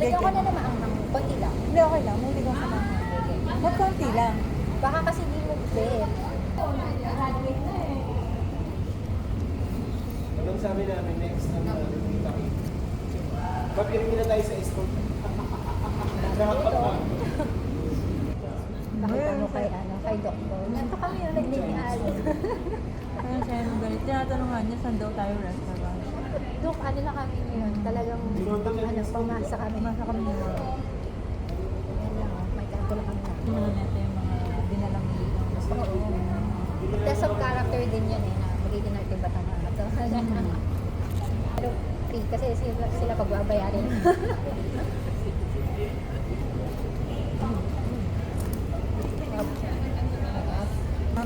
Lagyan ko na naman ang konti lang. Hindi, okay lang. May ligaw sa mga. Ba't konti lang? Baka kasi di mo bet. Anong sabi namin next na kita? Papiringin na tayo sa escort. Pakita mo kay doktor. Nanto kami yung naglilihan. Ano siya yung ganit? Tinatanungan niya, saan daw tayo restaurant? Dok, ano na kami ngayon? Talagang, pamasa kami. Masa kami nila. Yan lang, may tempo lang kami na. Tingnan natin yung mga dinalang ligaw. Test of character din yun na magiging natin ba tama ito. Pero free kasi sila pagbabayarin.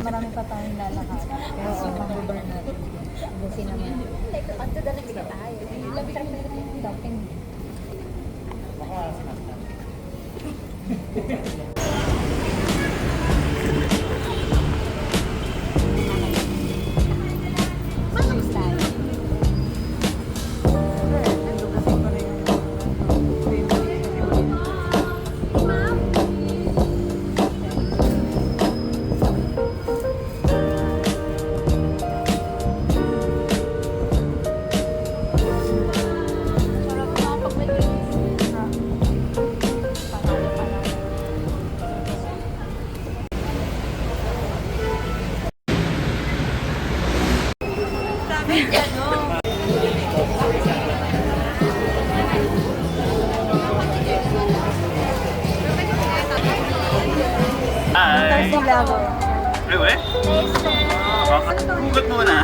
Marami pa tayong lalakad. Kaya Oo. pang-bar natin. Busin naman. Like, kanto na lang tayo. Love track na yung dumping. Manang style. Ito kasi pa rin yung favorite. Ma'am. Sarap na pag may greens. Sabi ano? Hi! Sila ako. Ay, we? Hugot muna.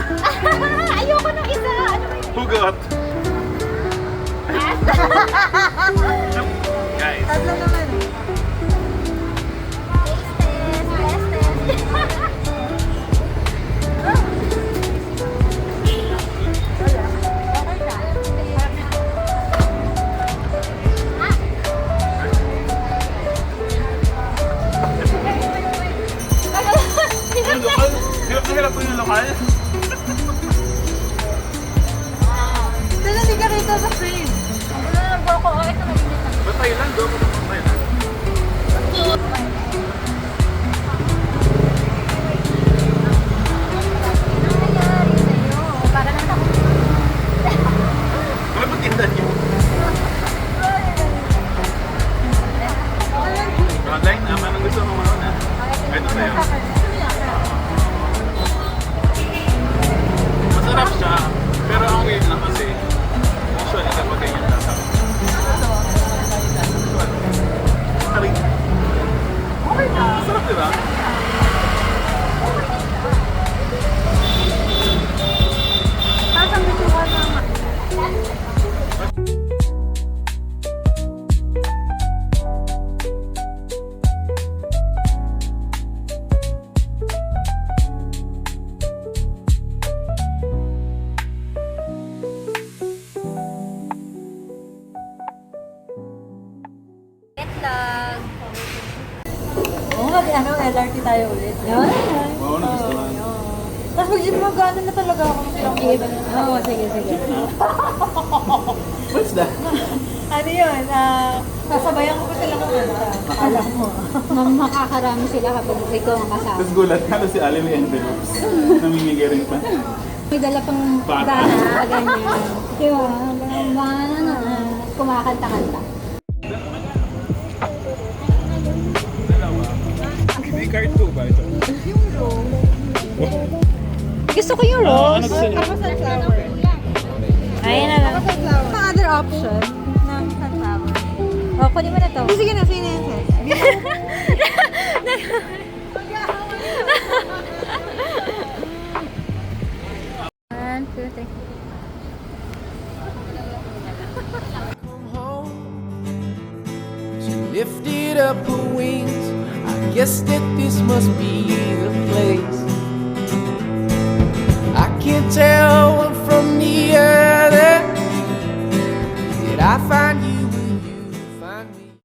Ayoko ng isa. Ano ba yun? Hugot. Guys, Tatlo naman eh. yung lokal. Hirap na hirap po yung lokal. Dala hindi ka rito sa frame. Ba't Thailand? Doon ko sa Thailand. Ano ba tindan niyo? Online na, anong gusto mo mauna? Ito na yun. Masarap siya, pero ang weird lang kasi usually kapag ganyan tatap. Aray. Okay na. Masarap diba? Tapos ang bituan naman. Itlog. Oo nga, ano, LRT tayo ulit. Yun. Oo, nagustuhan. Tapos pag mag-ano na talaga ako ng ilang iba. Oo, sige, sige. What's that? Ano yun? Sasabayan ko pa sila kumanta. Alam mo. Makakarami sila kapag ikaw ang kasama. Tapos gulat ka na si Ali may envelopes. Namimigay rin pa. May dala pang Bata. dana, ganyan. Diba? Bana na. Kumakanta-kanta. May card 2 ba ito? Gusto ko yung Ano rose. gusto niyo? Ako sunflower. Ayun na lang. Ako sunflower. Ang other option ng sunflower. O, kunin mo na to. Sige na, sige na. One, two, three. home. She lifted up her wings. I guess that this must be the place.